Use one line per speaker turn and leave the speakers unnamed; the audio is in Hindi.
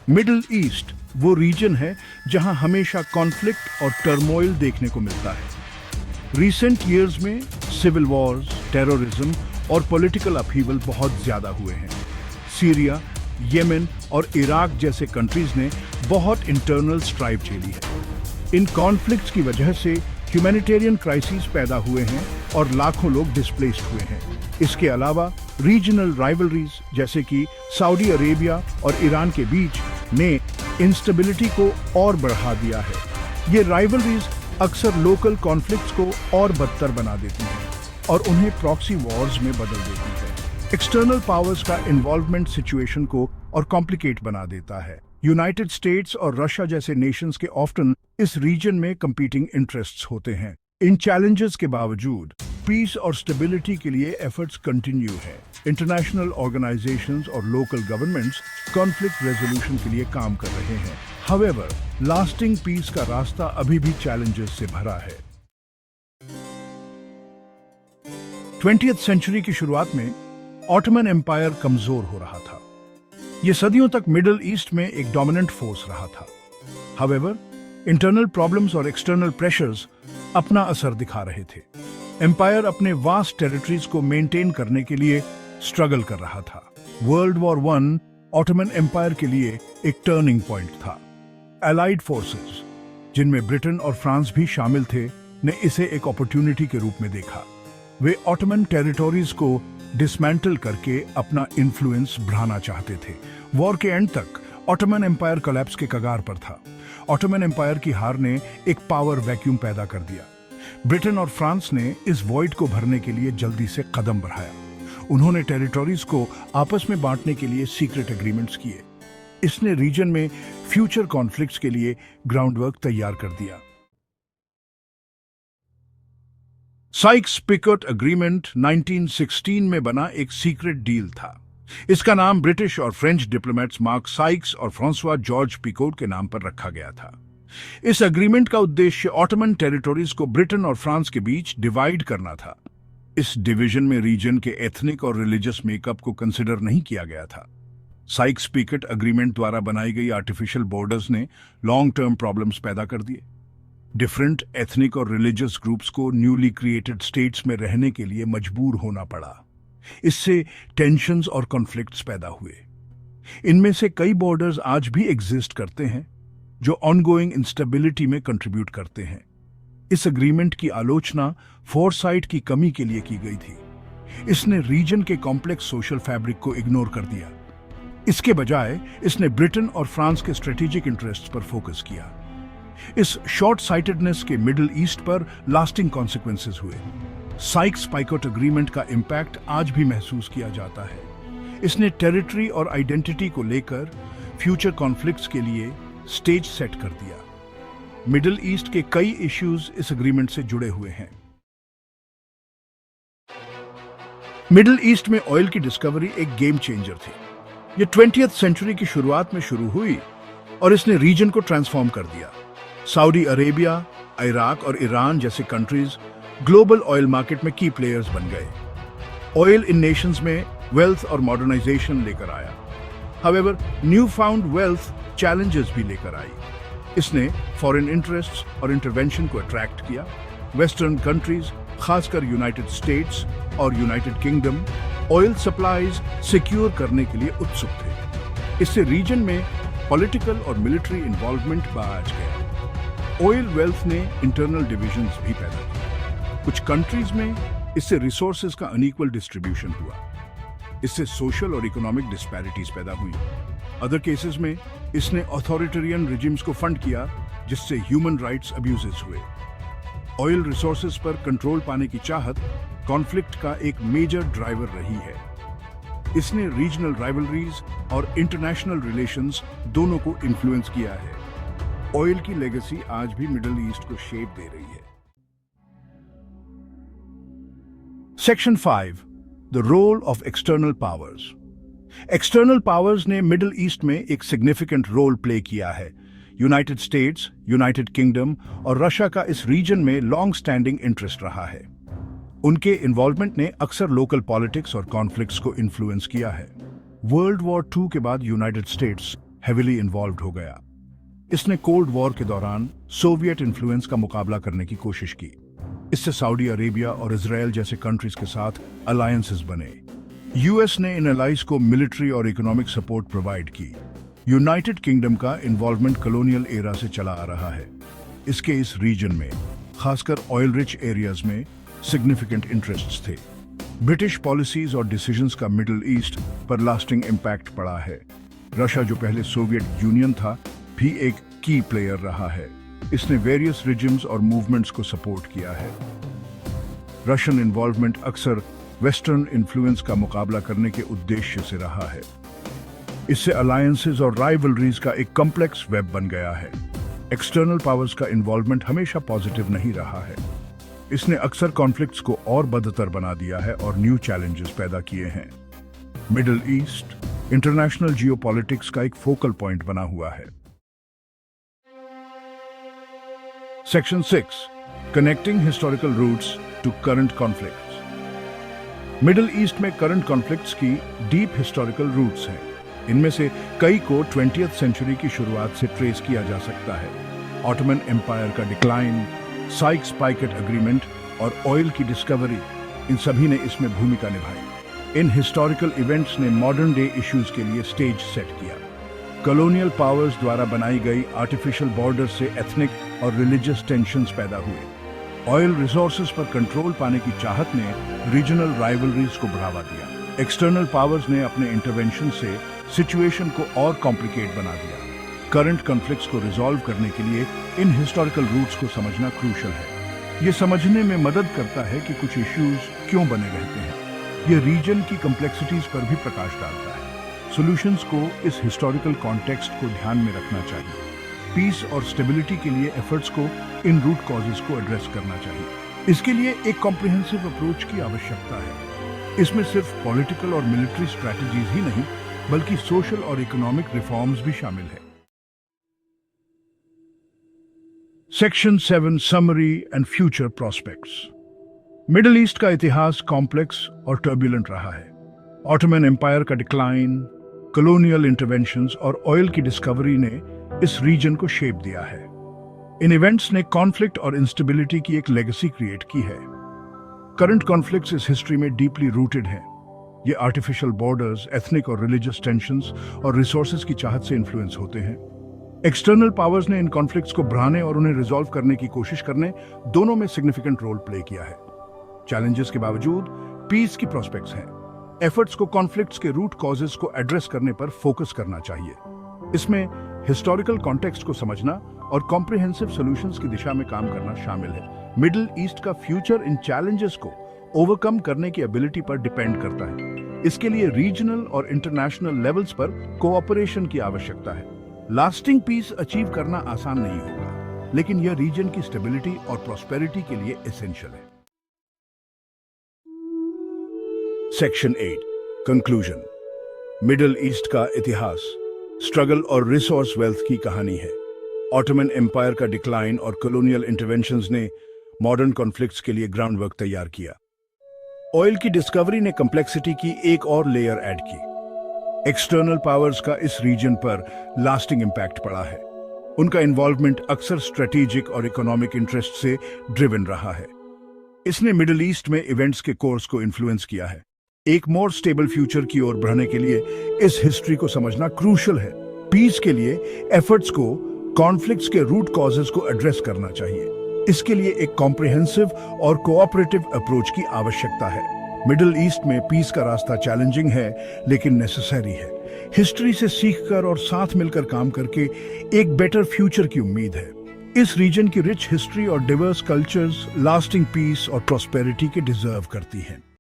मिडिल ईस्ट वो रीजन है जहां हमेशा कॉन्फ्लिक्ट और टर्मोइल देखने को मिलता है। रिसेंट ईयर्स में सिविल वॉर्स, टेररिज्म और पॉलिटिकल अपहीवल बहुत ज्यादा हुए हैं। सीरिया, येमेन और इराक जैसे कंट्रीज ने बहुत इंटरनल स्ट्राइव झेली है। इन कॉन्फ्लिक्ट्स की वजह से ह्यूमैनिटेरियन क्राइसिस पैदा हुए हैं और लाखों लोग डिस्प्लेस्ड हुए हैं। इसके अलावा रीजनल राइवलरीज जैसे कि सऊदी अरेबिया और ईरान के बीच ने इंस्टेबिलिटी को और बढ़ा दिया है। ये राइवलरीज अक्सर लोकल कॉन्फ्लिक्ट्स को और बदतर बना देती हैं और उन्हें प्रॉक्सी वॉर्स में बदल देती है। एक्सटर्नल पावर्स का इन्वॉल्वमेंट सिचुएशन को और कॉम्प्लिकेट बना देता है। यूनाइटेड स्टेट्स और रशिया जैसे नेशंस के ऑफ्टन इस रीजन में कंपीटिंग इंटरेस्ट्स होते हैं। इन चैलेंजेस के बावजूद पीस और स्टेबिलिटी के लिए एफर्ट्स कंटिन्यू है। इंटरनेशनल ऑर्गेनाइजेशंस और लोकल गवर्नमेंट्स कॉन्फ्लिक्ट रेजोल्यूशन के लिए काम कर रहे हैं। हाउएवर, लास्टिंग पीस का रास्ता अभी भी चैलेंजेस से भरा है। 20th सेंचुरी की शुरुआत में ऑटोमन एम्पायर कमजोर हो रहा था। ये सदियों तक मिडिल ईस्ट में एक डोमिनेंट फोर्स रहा था। हाउएवर, इंटरनल प्रॉब्लम्स और एक्सटर्नल प्रेशर्स अपना असर दिखा रहे थे। एम्पायर अपने वास्ट टेरिटरीज को मेंटेन करने के लिए स्ट्रगल कर रहा था। World war one Ottoman empire के लिए एक टर्निंग पॉइंट था। एलाइड फोर्सेस, जिनमें ब्रिटेन और फ्रांस भी शामिल थे, ने इसे एक अपॉर्चुनिटी के रूप में देखा। वे ऑटोमन टेरिटोरीज को डिसमेंटल करके अपना इन्फ्लुएंस बढ़ाना चाहते थे। वॉर के एंड तक ऑटोमन एम्पायर कोलैप्स के कगार पर था। ऑटोमन एम्पायर की हार ने एक पावर वैक्यूम पैदा कर दिया। ब्रिटेन और फ्रांस ने इस वॉइड को भरने के लिए जल्दी से कदम बढ़ाया। उन्होंने टेरिटोरीज को आपस में बांटने के लिए सीक्रेट एग्रीमेंट्स किए। इसने रीजन में फ्यूचर कॉन्फ्लिक्ट्स के लिए ग्राउंडवर्क तैयार कर दिया। साइक्स-पिकोट एग्रीमेंट 1916 में बना एक सीक्रेट डील था। इसका नाम ब्रिटिश और फ्रेंच डिप्लोमेट्स मार्क साइक्स और फ्रांसवा जॉर्ज पिकोट के नाम पर रखा गया था। इस एग्रीमेंट का उद्देश्य ऑटोमन टेरिटोरीज को ब्रिटेन और फ्रांस के बीच डिवाइड करना था। इस डिवीजन में रीजन के एथनिक और रिलीजियस मेकअप को कंसिडर नहीं किया गया था। साइक्स-पिकोट एग्रीमेंट द्वारा बनाई गई आर्टिफिशियल बॉर्डर्स ने लॉन्ग टर्म प्रॉब्लम्स पैदा कर दिए। डिफरेंट एथनिक और रिलीजियस ग्रुप्स को न्यूली क्रिएटेड स्टेट्स में रहने के लिए मजबूर होना पड़ा। इससे टेंशन्स और कॉन्फ्लिक्ट्स पैदा हुए। इनमें से कई बॉर्डर्स आज भी एग्जिस्ट करते हैं, जो ऑनगोइंग इंस्टेबिलिटी में कंट्रीब्यूट करते हैं। इस एग्रीमेंट की आलोचना फोरसाइट की कमी के लिए की गई थी। इसने रीजन के कॉम्प्लेक्स सोशल फैब्रिक को इग्नोर कर दिया। इसके बजाय इसने ब्रिटेन और फ्रांस के स्ट्रेटेजिक इंटरेस्ट्स पर फोकस किया। इस शॉर्ट साइटेडनेस के मिडिल ईस्ट पर लास्टिंग कॉन्सिक्वेंसेस हुए। साइक्स-पिकोट एग्रीमेंट का इम्पैक्ट आज भी महसूस किया जाता है। इसने टेरिटरी और आइडेंटिटी को लेकर फ्यूचर कॉन्फ्लिक्ट्स के लिए स्टेज सेट कर दिया। मिडिल ईस्ट के कई इश्यूज इस एग्रीमेंट से जुड़े हुए हैं। मिडिल ईस्ट में ऑयल की डिस्कवरी एक गेम चेंजर थी। यह 20th सेंचुरी की शुरुआत में शुरू हुई और इसने रीजन को ट्रांसफॉर्म कर दिया। सऊदी अरेबिया, इराक और ईरान जैसे कंट्रीज ग्लोबल ऑयल मार्केट में की प्लेयर्स बन गए। ऑयल इन नेशंस में वेल्थ और मॉडर्नाइजेशन लेकर आया। However, new found wealth challenges भी लेकर आई। इसने फॉरेन इंटरेस्ट्स और इंटरवेंशन को अट्रैक्ट किया। वेस्टर्न कंट्रीज, खासकर यूनाइटेड स्टेट्स और United kingdom, oil supplies secure करने के लिए उत्सुक थे। इससे रीजन में पॉलिटिकल और मिलिट्री इन्वॉल्वमेंट बढ़ गया। ऑयल वेल्थ ने इंटरनल डिविजन्स भी पैदा किए। कुछ कंट्रीज में इससे रिसोर्सेज का अनइक्वल डिस्ट्रीब्यूशन हुआ। इससे सोशल और इकोनॉमिक डिस्पैरिटीज पैदा हुई। अदर केसेस में इसने अथॉरिटेरियन रिजिम्स को फंड किया, जिससे ह्यूमन राइट्स अब्यूजेस हुए। ऑयल रिसोर्सेज पर कंट्रोल पाने की चाहत कॉन्फ्लिक्ट का एक मेजर ड्राइवर रही है। इसने रीजनल राइवलरीज और इंटरनेशनल रिलेशंस दोनों को इन्फ्लुएंस किया है। ऑयल की लेगेसी आज भी मिडिल ईस्ट को शेप दे रही है। Section 5, the role of external powers. External powers ने मिडिल ईस्ट में एक सिग्निफिकेंट रोल प्ले किया है। यूनाइटेड स्टेट्स, यूनाइटेड किंगडम और रशिया का इस रीजन में लॉन्ग स्टैंडिंग इंटरेस्ट रहा है। उनके इन्वॉल्वमेंट ने अक्सर लोकल पॉलिटिक्स और कॉन्फ्लिक्ट्स को इन्फ्लुएंस किया है। वर्ल्ड वॉर II के बाद यूनाइटेड स्टेट्स हेविली इन्वॉल्व्ड हो गया। इसने कोल्ड वॉर के दौरान सोवियत इन्फ्लुएंस का मुकाबला करने की कोशिश की। इससे सऊदी अरेबिया और इजराइल जैसे कंट्रीज के साथ अलायंसेस बने। यूएस ने इन अलाइज को मिलिट्री और इकोनॉमिक सपोर्ट प्रोवाइड की। यूनाइटेड किंगडम का इन्वॉल्वमेंट कॉलोनियल एरा से चला आ रहा है। इसके इस रीजन में, खासकर ऑयल रिच एरियाज में, सिग्निफिकेंट इंटरेस्ट्स थे। ब्रिटिश पॉलिसीज और डिसीजंस का मिडिल ईस्ट पर लास्टिंग इम्पैक्ट पड़ा है। रशिया, जो पहले सोवियत यूनियन था, भी एक की प्लेयर रहा है। इसने वेरियस रिजिम्स और मूवमेंट्स को सपोर्ट किया है। रशियन इन्वॉल्वमेंट अक्सर वेस्टर्न इन्फ्लुएंस का मुकाबला करने के उद्देश्य से रहा है। इससे अलायंसेस और राइवलरीज का एक कॉम्प्लेक्स वेब बन गया है। एक्सटर्नल पावर्स का इन्वॉल्वमेंट हमेशा पॉजिटिव नहीं रहा है। इसने अक्सर कॉन्फ्लिक्ट्स को और बदतर बना दिया है और न्यू चैलेंजेस पैदा किए हैं। मिडिल ईस्ट इंटरनेशनल जियोपॉलिटिक्स का एक फोकल पॉइंट बना हुआ है। Section 6, connecting historical roots to current conflicts. Middle East में करंट कॉन्फ्लिक्ट्स की डीप हिस्टोरिकल रूट्स हैं। इनमें से कई को 20th सेंचुरी की शुरुआत से ट्रेस किया जा सकता है। ऑटोमन एम्पायर का डिक्लाइन, साइक्स-पाइकेट एग्रीमेंट और ऑयल की डिस्कवरी, इन सभी ने इसमें भूमिका निभाई। इन हिस्टोरिकल इवेंट्स ने मॉडर्न डे इश्यूज के लिए स्टेज सेट किया। कॉलोनियल पावर्स द्वारा बनाई गई आर्टिफिशियल बॉर्डर से एथनिक और रिलीजियस टेंशन्स पैदा हुए। ऑयल रिसोर्सेज पर कंट्रोल पाने की चाहत ने रीजनल राइवलरीज को बढ़ावा दिया। एक्सटर्नल पावर्स ने अपने इंटरवेंशन से सिचुएशन को और कॉम्प्लिकेट बना दिया। करंट कॉन्फ्लिक्ट्स को रिजॉल्व करने के लिए इन हिस्टोरिकल रूट्स को समझना क्रूशल है। ये समझने में मदद करता है कि कुछ इश्यूज क्यों बने रहते हैं। ये रीजन की कॉम्प्लेक्सिटीज पर भी प्रकाश डालता है। सॉल्यूशंस को इस हिस्टोरिकल कॉन्टेक्स्ट को ध्यान में रखना चाहिए। पीस और स्टेबिलिटी के लिए एफर्ट्स को इन रूट कॉजेज को एड्रेस करना चाहिए। इसके लिए एक कॉम्प्रिहेंसिव अप्रोच की आवश्यकता है। इसमें सिर्फ पॉलिटिकल और मिलिट्री स्ट्रैटेजीज ही नहीं, बल्कि सोशल और इकोनॉमिक रिफॉर्म्स भी शामिल है। Section 7, summary and future prospects. Middle east का इतिहास कॉम्प्लेक्स और टर्बुलेंट रहा है। ऑटोमन एम्पायर का डिक्लाइन, कॉलोनियल इंटरवेंशंस और ऑयल की डिस्कवरी ने इस रीजन को शेप दिया है। इन इवेंट्स ने कॉन्फ्लिक्ट और इंस्टेबिलिटी की एक लेगेसी क्रिएट की है। करंट कॉन्फ्लिक्ट्स इस हिस्ट्री में डीपली रूटेड हैं। ये आर्टिफिशियल बॉर्डर्स, एथनिक और रिलीजियस टेंशंस और रिसोर्सेज की चाहत से इन्फ्लुएंस होते हैं। एक्सटर्नल पावर्स ने इन कॉन्फ्लिक्ट्स को बढ़ाने और उन्हें रिजॉल्व करने की कोशिश करने, दोनों में सिग्निफिकेंट रोल प्ले किया है। चैलेंजेस के बावजूद पीस की प्रोस्पेक्ट्स हैं। एफर्ट्स को कॉन्फ्लिक्ट्स के रूट कॉजेज को एड्रेस करने पर फोकस करना चाहिए। इसमें हिस्टोरिकल कॉन्टेक्स्ट को समझना और कॉम्प्रिहेंसिव सॉल्यूशंस की दिशा में काम करना शामिल है। मिडिल ईस्ट का फ्यूचर इन चैलेंजेस को ओवरकम करने की एबिलिटी पर डिपेंड करता है। इसके लिए रीजनल और इंटरनेशनल लेवल्स पर कोऑपरेशन की आवश्यकता है। लास्टिंग पीस अचीव करना आसान नहीं होगा, लेकिन यह रीजन की स्टेबिलिटी और प्रॉस्पेरिटी के लिए एसेंशियल है। Section 8, conclusion. मिडिल ईस्ट का इतिहास स्ट्रगल और रिसोर्स वेल्थ की कहानी है। ऑटोमन एम्पायर का डिक्लाइन और कॉलोनियल इंटरवेंशंस ने मॉडर्न कॉन्फ्लिक्ट्स के लिए ग्राउंड वर्क तैयार किया। ऑयल की डिस्कवरी ने कॉम्प्लेक्सिटी की एक और लेयर ऐड की। एक्सटर्नल पावर्स का इस रीजन पर लास्टिंग इम्पैक्ट पड़ा है। उनका इन्वॉल्वमेंट अक्सर स्ट्रेटेजिक और इकोनॉमिक इंटरेस्ट से ड्रिवन रहा है। इसने मिडिल ईस्ट में इवेंट्स के कोर्स को इन्फ्लुएंस किया है। एक मोर स्टेबल फ्यूचर की ओर बढ़ने के लिए इस हिस्ट्री को समझना क्रूशल है। पीस के लिए एफर्ट्स को कॉन्फ्लिक्ट्स के रूट कॉजेज को एड्रेस करना चाहिए। इसके लिए एक कॉम्प्रिहेंसिव और कोऑपरेटिव अप्रोच की आवश्यकता है। मिडिल ईस्ट में पीस का रास्ता चैलेंजिंग है, लेकिन नेसेसरी है। हिस्ट्री से सीखकर और साथ मिलकर काम करके एक बेटर फ्यूचर की उम्मीद है। इस रीजन की रिच हिस्ट्री और डिवर्स कल्चर्स लास्टिंग पीस और प्रॉस्पेरिटी के डिजर्व करती हैं।